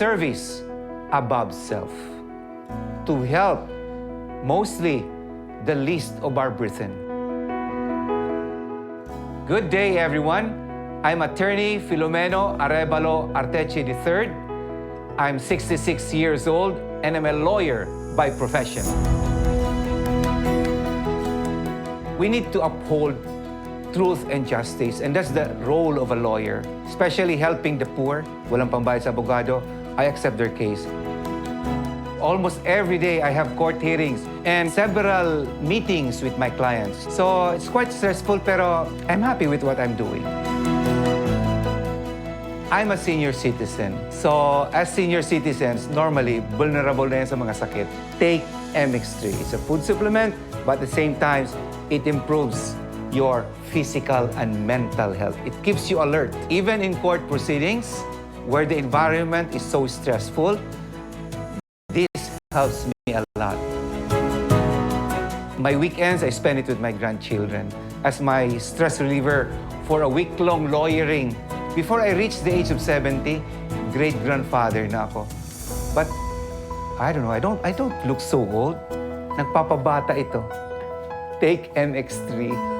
service above self, to help mostly the least of our brethren. Good day, everyone. I'm attorney Filomeno Arevalo Arteche III. I'm 66 years old and I'm a lawyer by profession. We need to uphold truth and justice, and that's the role of a lawyer, especially helping the poor. Walang pambayad sa abogado. I accept their case. Almost every day, I have court hearings and several meetings with my clients. So it's quite stressful, pero I'm happy with what I'm doing. I'm a senior citizen. So as senior citizens, normally, vulnerable na yan sa mga sakit. Take MX3. It's a food supplement, but at the same time, it improves your physical and mental health. It keeps you alert. Even in court proceedings, where the environment is so stressful, this helps me a lot. My weekends, I spend it with my grandchildren as my stress reliever for a week-long lawyering. Before I reach the age of 70, great-grandfather na ako. But, I don't know, I don't look so old. Nagpapabata ito. Take MX3.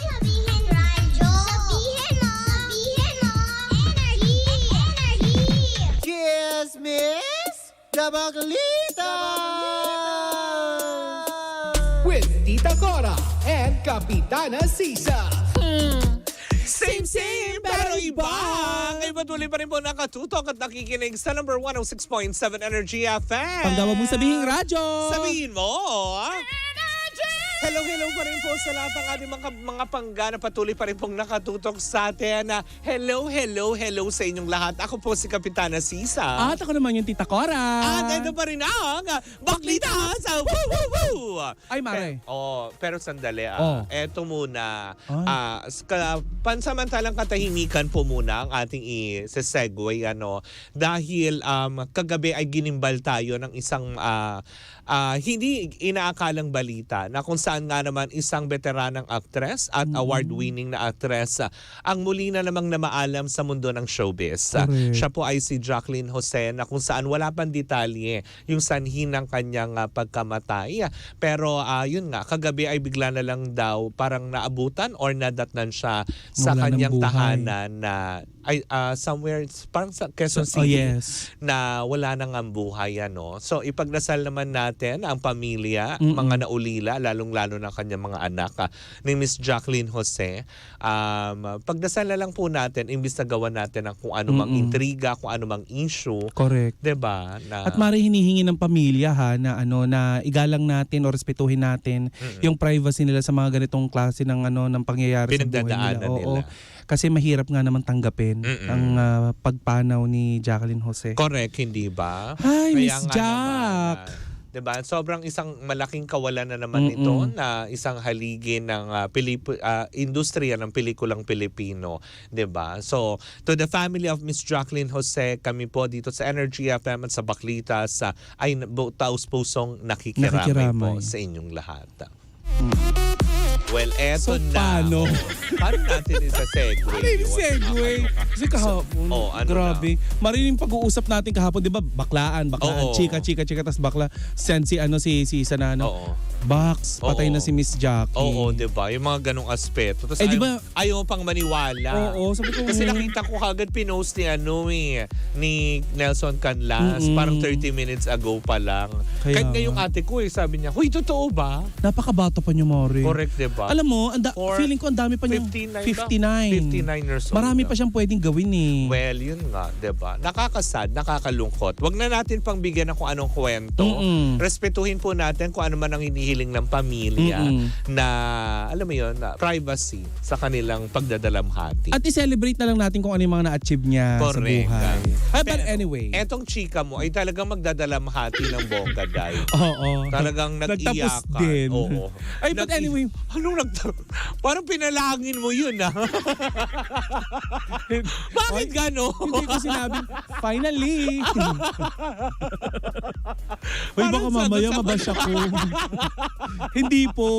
Sabihin, radyo. Sabihin mo. Sabihin mo. Energy. Energy. Chismis na Baklita! With Tita Cora and Kapitana Sisa. Same, pero iba. Ay patuloy pa rin po nakatutok at nakikinig sa number 106.7 Energy FM. Panggawa mo sabihin radyo. Sabihin mo. Hello pa rin po sa lahat ng ating mga panggana. Patuloy pa rin pong nakatutok sa atin. Hello sa inyong lahat. Ako po si Kapitana Sisa. At ako naman yung Tita Cora. At ito pa rin ang Baklita sa Woo Woo Woo! Ay, Mare. Pero sandali. Eto muna. Ay. Pansamantalang katahimikan po muna ang ating i-segue. Dahil kagabi ay ginimbal tayo ng isang hindi inaakalang balita na kung saan nga naman isang veteranang actress at award-winning na actress ang muli na namang namaalam sa mundo ng showbiz. Correct. Siya po ay si Jacqueline Jose na kung saan wala pang detalye yung sanhi ng kanyang pagkamatay. Pero yun nga, kagabi ay bigla na lang daw parang naabutan or nadatnan siya sa Wala ng kanyang buhay. tahanan na somewhere parang sa Quezon City yes. na wala nang ang buhay. So ipagdasal naman natin ang pamilya, mga naulila, lalong-lalo ng kanyang mga anak ni Miss Jacqueline Jose. Pagdasal na lang po natin, imbis na gawan natin ang kung ano mang intriga, kung ano mang issue. Correct. Diba? At Mare, hinihingi ng pamilya na na igalang natin o respetuhin natin yung privacy nila sa mga ganitong klase ng ng pangyayari sa buhay Pinagdadaanan nila. nila. Kasi mahirap nga naman tanggapin ang pagpanaw ni Jacqueline Jose. Correct, hindi ba? Hi, Kaya Miss nga Jack! naman, diba? Sobrang isang malaking kawalan na naman ito na isang haligi ng industriya ng pelikulang Pilipino. Diba? So, to the family of Miss Jacqueline Jose, kami po dito sa Energy FM at sa Baklitas ay taus-pusong nakikiramay po sa inyong lahat. Well, eto So, na. paano? Paano natin isa-segue? Ano yung segue? Kasi kahapon, grabe. Marining pag-uusap natin kahapon, di ba? Baklaan, Oo. chika, tas bakla. Send si Isa na Oo. Box, patay Oo. na si Miss Jackie. Oo, diba? Yung mga ganong aspeto. Tapos Eh, diba- ayaw pang maniwala. Oo, sabi ko. Kasi nakita ko kagad pinost ni Nelson Canlas. Parang 30 minutes ago pa lang. Kaya Kahit nga nga. yung ate ko sabi niya, huy, totoo ba? Napakabata pa niyo, Mari. Correct, diba? ba? Alam mo, For feeling ko ang dami pa niyang 59 years old. Marami pa siyang pwedeng gawin eh. Well, yun nga, 'di ba? Nakakasad, nakakalungkot. Wag na natin pang bigyan ng kung anong kwento. Respetuhin po natin kung ano man ang hinihiling ng pamilya na, alam mo yun, na privacy sa kanilang pagdadalamhati. At i-celebrate na lang natin kung ano yung mga na-achieve niya sa Correct. buhay. But Pero, anyway. Etong chika mo ay talagang magdadalamhati ng bongga, Day. Oo. Talagang Nagtapos nag-iyakan. din. Oo. Ay, but anyway. Parang pinalangin mo yun, ah. Bakit gano'n? Hindi ko sinabing, finally. Uy, baka Parang mamaya sagot sa- mabash ako. Hindi po.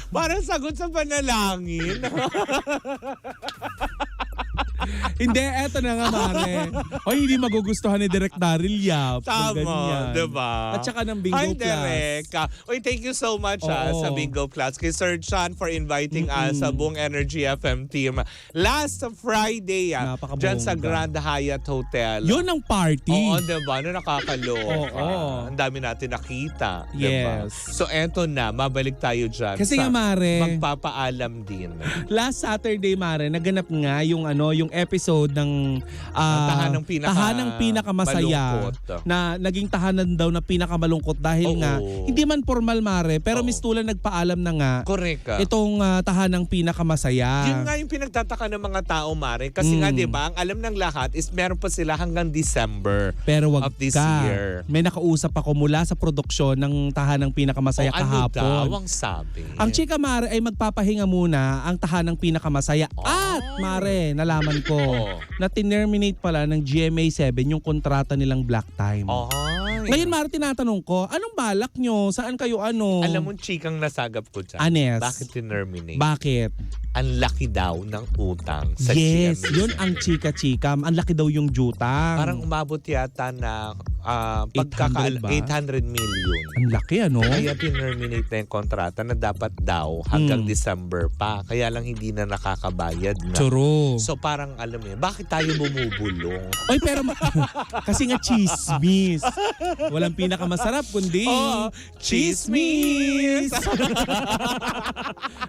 Parang sagot sa panalangin. Hindi, eto na nga, Mare. O, hindi magugustuhan ni Direk Daryl Yap. Tama, Ganyan. diba? At saka ng Bingo Hi, Plus. Derek. Uy, thank you so much Oo. sa Bingo Plus. Kay Sir Chan for inviting us sa buong Energy FM team. Last Friday, Napakabongga. dyan sa Grand Hyatt Hotel. Yun ang party. Oo, diba? Na nakakaloka. Oo. Ang dami natin nakita. Diba? Yes. So, eto na. Mabalik tayo dyan. Kasi nga, Mare, magpapaalam din. last Saturday, Mare, naganap nga yung yung episode ng Tahanang pinakamasaya malungkot. na naging tahanan daw na pinakamalungkot dahil Oo. nga hindi man formal, Mare, pero Oo. Miss Tula nagpaalam na nga Correct ka. itong tahanang pinakamasaya. Yun nga yung pinagtataka ng mga tao, Mare. Kasi nga, di ba, ang alam ng lahat is meron pa sila hanggang December Pero wag of this ka. year. May nakausap ako mula sa produksyon ng tahanang pinakamasaya O ano daw kahapon. ang sabi? Ang chika, Mare, ay magpapahinga muna ang tahanang pinakamasaya. At, Mare, nalaman ko na tinerminate pala ng GMA7 yung kontrata nilang Black Time. Ay. Ngayon, Mare, tinatanong ko, anong balak nyo? Saan kayo ano? Alam mo, chikang nasagap ko dyan. Anes. Bakit tinerminate? Bakit? Ang laki daw ng utang sa Yes, GMA7. yun ang chika-chika. Ang laki daw yung jutang. Parang umabot yata na 800 ba? 800 million. ang laki, ano? Kaya tinerminate na yung kontrata na dapat daw hanggang December pa. Kaya lang hindi na nakakabayad na. Choro. So parang alam mo yun, bakit tayo bumubulong? Oy, pero kasi nga chismis. Walang pinakamasarap kundi chismis.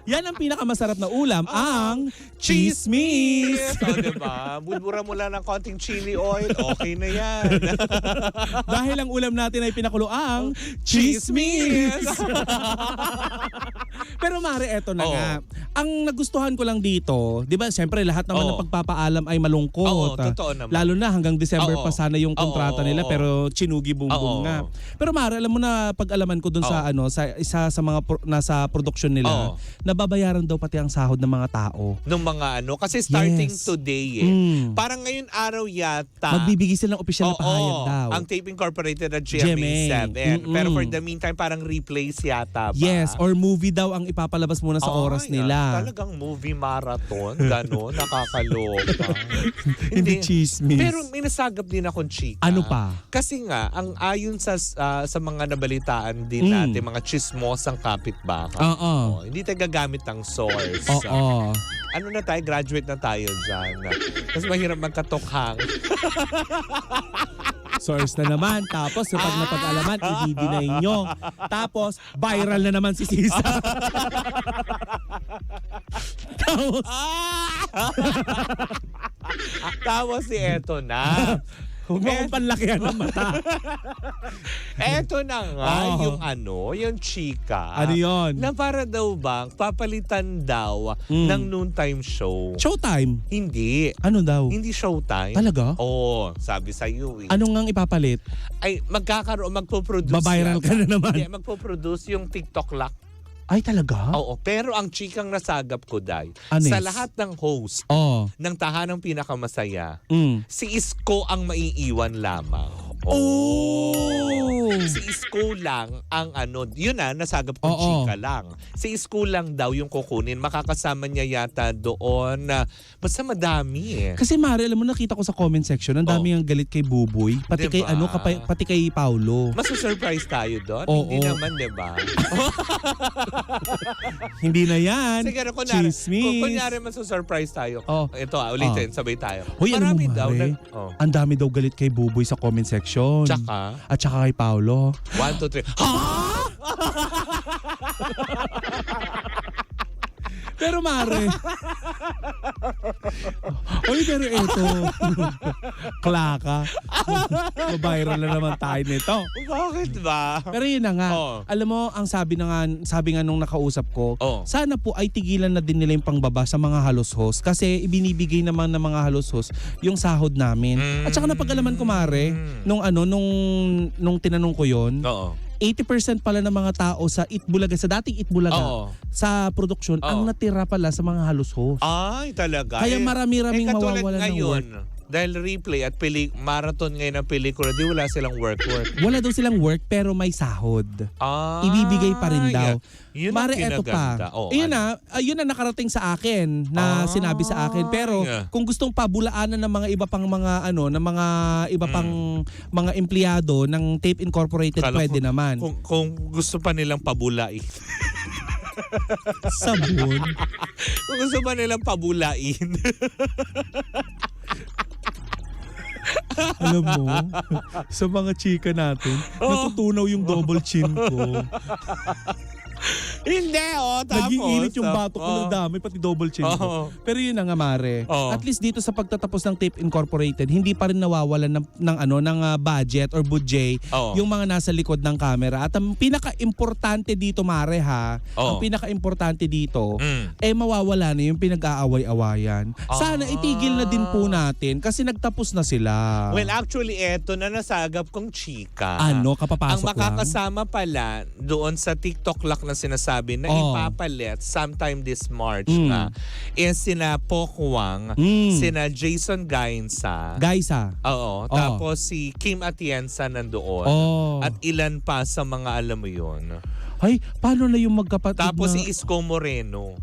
Yan ang pinakamasarap na ulam, ang chismis. O, diba? Bulbura mo lang ng konting chili oil, okay na yan. Dahil ang ulam natin ay pinakulo ang chismis. Pero Mare, eto na Oo. nga. Ang nagustuhan ko lang dito, di ba, siyempre lahat naman Oo. ng pagpapaalam ay malungkot. Oo, totoo naman. Lalo na hanggang December Oo. pa sana yung kontrata Oo, nila, oo. pero chinugi bumbong Oo. nga. Pero Mare, alam mo na pag-alaman ko dun sa sa isa sa mga nasa production nila, Oo. nababayaran daw pati ang sahod ng mga tao. Nung mga kasi starting Yes. today Parang ngayon araw yata. Magbibigay sila ng opisyal na pahayag daw. Ang tape incorporated at GMA7. Pero for the meantime, parang replace yata ba? Yes, or movie daw ang ipapalabas muna sa oras Ay, nila. Talagang movie marathon. Gano'n. Nakakaloka. Hindi chismis. Pero may nasagap din akong chika. Ano pa? Kasi nga, ang ayon sa mga nabalitaan din natin, mga chismosang kapitbahay. Oo. Hindi tayo gagamit ng source. Oo. Ano na tayo? Graduate na tayo dyan. Mas mahirap magkatokhang. Source na naman. Tapos kapag napag-alaman, i-deny nyo. Tapos, viral na naman si Sisa. Tapos, Tapos si eto na. huwag mo akong panlakihan ng mata. Eto na nga Oh. yung chika. Ano yun? Na para daw bang papalitan daw ng noontime show. Showtime. Hindi. Ano daw? Hindi showtime. Talaga? Oo, sabi sa iyo eh. Ano ngang ipapalit? Ay, magpo-produce. Babiral ka na naman. Hindi, magpo-produce yung TikTok lock. Ay, talaga? Oo, pero ang chikang nasagap ko, Day, Anis. sa lahat ng host Oh. ng Tahanang Pinakamasaya, Mm. si Isko ang maiiwan lamang. Oh! Si Isko lang ang yun nasagap kong Oo. chika lang. Si Isko lang daw yung kukunin. Makakasama niya yata doon. Basta madami eh. Kasi Mari, alam mo, nakita ko sa comment section, ang dami ang galit kay Buboy. Pati kay Diba? pati kay Paulo. Masu-surprise tayo doon? Oo. Hindi naman, di ba? Hindi na yan. Sige, kunyari, Chismis. kunyari masu-surprise tayo. Oh. Ito ulitin, sabay tayo. Hoy, ano mo, Marami daw. Mari? Ang dami daw galit kay Buboy sa comment section. Tsaka, At saka kay Paulo. 1, 2, 3. Ha? Pero Mare. Oy, pero eto. Klaka. Viral na naman tayo nito. Bakit ba? Pero yun na nga. Oo. Alam mo, ang sabi nga nung nakausap ko, Oo. sana po ay tigilan na din nila yung pangbaba sa mga halos-host kasi ibinibigay naman ng mga halos-host yung sahod namin. At saka napag-alaman ko, Mare, nung tinanong ko yon, Oo. 80% pala ng mga tao sa Itbulaga, sa dating Itbulaga, Oo. sa produksyon, Oo. ang natira pala sa mga halos-host. Ay, talaga. Kaya marami-raming katulad mawawalan ng ngayon, work. dahil replay at marathon ngayon ng pelikula, di wala silang work. Wala daw silang work pero may sahod. Ah, Ibibigay pa rin daw. Yun ang Mare, eto kinaganda. pa. Oh, Ayun ano? yun na nakarating sa akin na sinabi sa akin. Pero yeah. kung gustong pabulaanan ng mga iba pang mga iba pang mga empleyado ng Tape Incorporated, Kala pwede ko- naman. Kung gusto pa nilang pabulain. Sabon. Kung gusto pa nilang pabulain. Alam mo, sa mga chika natin, natutunaw yung double chin ko. Hindi, tapos. Naging init yung bato ko ng dami, pati double chin ko. Pero yun na nga, Mare. Oo. At least dito sa pagtatapos ng Tape Incorporated, hindi pa rin nawawalan ng budget or budget Oo. yung mga nasa likod ng camera. At ang pinaka-importante dito, Mare, Oo. ang pinaka-importante dito, Mm. mawawala na yung pinag-aaway-awayan. Sana itigil na din po natin kasi nagtapos na sila. Well, actually, eto na nasagap kong chika. Ano, Ang kapapasok lang? makakasama pala doon sa TikTok lock na sinasabi na ipapalit sometime this March na is sina Pokwang, sina Jason Gainsa. Guys, Oo. Tapos si Kim Atienza nandoon. Oh. At ilan pa sa mga alam mo yun. Ay, paano na yung magkapatid Tapos na... si Isko Moreno.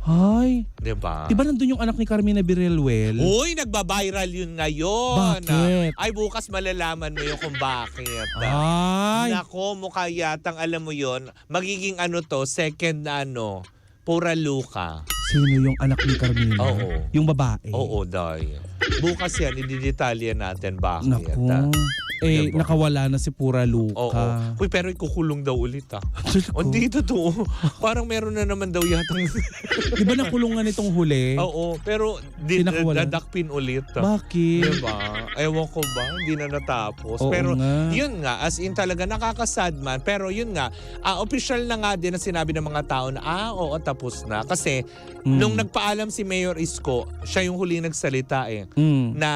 Ay, Diba? di ba nandun yung anak ni Carmina Birelwel? Uy, nagba-viral yun ngayon. Bakit? Ay, bukas malalaman mo yun kung bakit. Ay, Nako, mukha yatang alam mo yon magiging second pura luka. sino yung anak ni Carmina? Oo. Yung babae? Oo, day. Bukas yan, ididetalye natin bakit. Naku. Diba? Nakawala na si Pura Oo. Luka. Uy, pero ikukulong daw ulit Diyos O, ko. dito to. Parang meron na naman daw yatang... Di ba nakulungan itong huli? Oo, pero Pinakawalan. dadakpin ulit. Bakit? Diba? Ewan ko ba, hindi na natapos. Oo Pero nga. yun nga, as in talaga nakakasad man. Pero yun nga, official na nga din na sinabi ng mga tao na oo, tapos na. Kasi nung nagpaalam si Mayor Isko, siya yung huli nagsalita na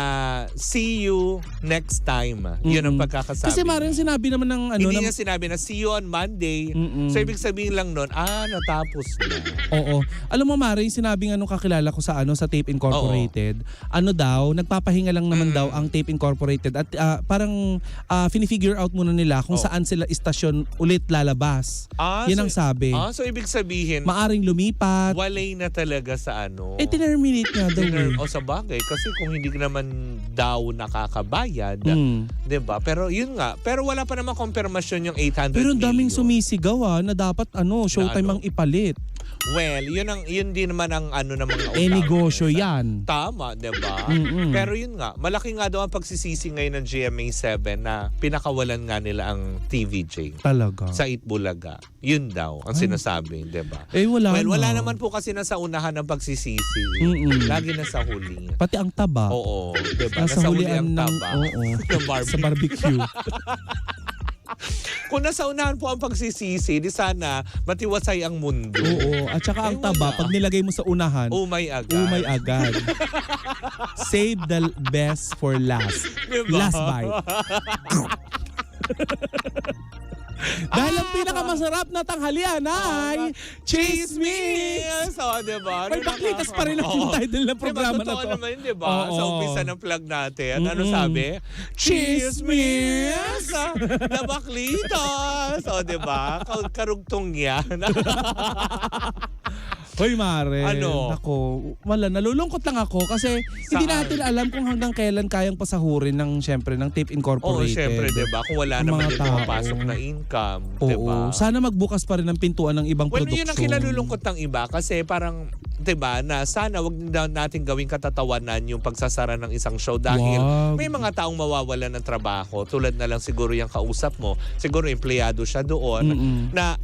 see you next time. Yun ang pagkakasabi. Kasi maring sinabi naman ng Hindi niya sinabi na see you on Monday. So ibig sabihin lang nun, natapos na. Oo. Alam mo, Mari, sinabi nga nung kakilala ko sa Tape Incorporated, nagpapahinga lang naman daw ang Tape Incorporated at parang fini-figure out muna nila kung saan sila istasyon ulit lalabas. Yan ang sabi. So ibig sabihin, Maaring lumipat. walay na talaga sa Terminate nga daw. O sa bagay, kasi kung hindi ka naman daw nakakabayad, Mm. 'di ba? Pero yun nga, pero wala pa naman konfirmasyon yung 800 Pero ang daming million. sumisigaw na dapat showtime ang ipalit. Well, yun din naman ang ng mga Negosyo usapan. yan. Tama, 'di ba? Mm-mm. Pero yun nga, malaki nga daw ang pagsisisi ngayon ng GMA7 na pinakawalan nga nila ang TVJ Talaga. sa Itbulaga. Yun daw ang sinasabi, 'di ba? Wala Well, na. wala naman po kasi nasa unahan ng pagsisisi. Mm-mm. Lagi nasa huli. Pati ang taba. Oo, 'di ba? Nasa Nasa huli hulian ang ng, taba. Ng barbecue. sa barbecue. Kung nasa unahan po ang pagsisisi, di sana matiwasay ang mundo. Oo. At saka ang taba, wala. pag nilagay mo sa unahan, Umay agad. umay agad. Save the best for last. Diba? Last bite. Dahil ang pinakamasarap na tanghalian ay Chismis! So, diba? May baklitas pa rin ang title ng programa diba, na to. Naman, diba? Oo. Sa umpisa ng plug natin. Ano sabi? Chismis! Na baklitas! O, diba? Karugtong yan. Hoy, Mare. Ano? Ako, nalulungkot lang ako kasi hindi Saan? natin alam kung hanggang kailan kayang pasahurin ng Tape Oo, Incorporated. syempre, diba? Kung wala Ang naman mga yung tao. pumapasok na income, Oo. diba? Sana magbukas pa rin ang pintuan ng ibang Well, produksyon. yun ang kinalulungkot ng iba kasi parang 'Diba, na sana wag natin gawing katatawanan yung pagsasara ng isang show dahil Wag. may mga taong mawawalan ng trabaho. Tulad na lang siguro yung kausap mo, siguro empleyado siya doon na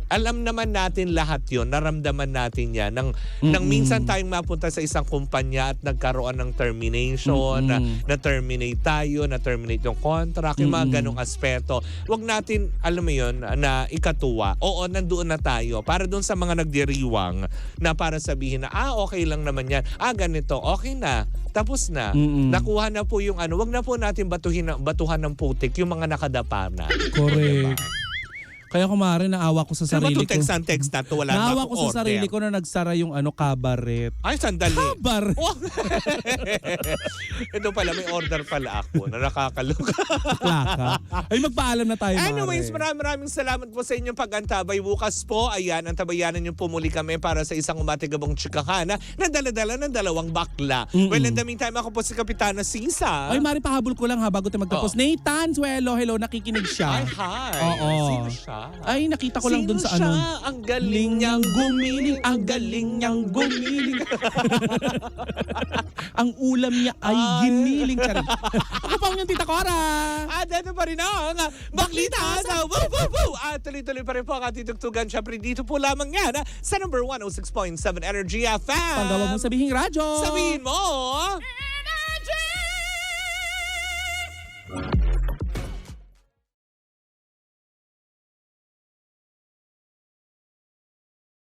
alam naman natin lahat yon, naramdaman natin yan nang minsan tayong mapunta sa isang kumpanya at nagkaroon ng termination, na-terminate tayo, na-terminate yung contract, yung mga ganong aspeto. Wag natin, alam mo yun, na ikatuwa. Oo, nandoon na tayo para doon sa mga nagdiriwang na para sabihin na, okay lang naman yan. Ganito, okay na. Tapos na. Nakuha na po yung wag na po natin batuhan ng putik yung mga nakadapa na. Correct. Kaya kumare, naawa ko sa sarili ko. Text na to, wala na Naawa ko sa sarili ko na nagsara yung kabaret. Ay, sandali. Kabaret! Oh. Ito pala, may order pala ako na nakakaloka. Plaka. Ay, magpaalam na tayo, Anyways, Mare. maraming salamat po sa inyong pag-antabay. Bukas po, ayan, ang tabayanan yung pumuli kami para sa isang umatigabong chikahana na dala-dala ng 2 bakla. Well, in the meantime, ako po si Kapitana Sisa. Ay, Mare, pahabol ko lang bago tayo magtapos. Nathan Suelo, hello, nakikinig siya. Ay, hi. Oo. Sino siya? Ay, nakita ko lang dun sa Sino siya? Ang galing niyang gumiling. Ang galing niyang gumiling. Ang ulam niya ay giniling. Charing. Ako pa yung Tita Cora. At ito pa rin ang Baklita sa Woo Woo Woo! At tuloy-tuloy pa rin po ang ating tugtugan. Siyempre dito po lamang yan sa number 106.7 Energy FM. Panggawa mo sabihing radyo. Sabihin mo!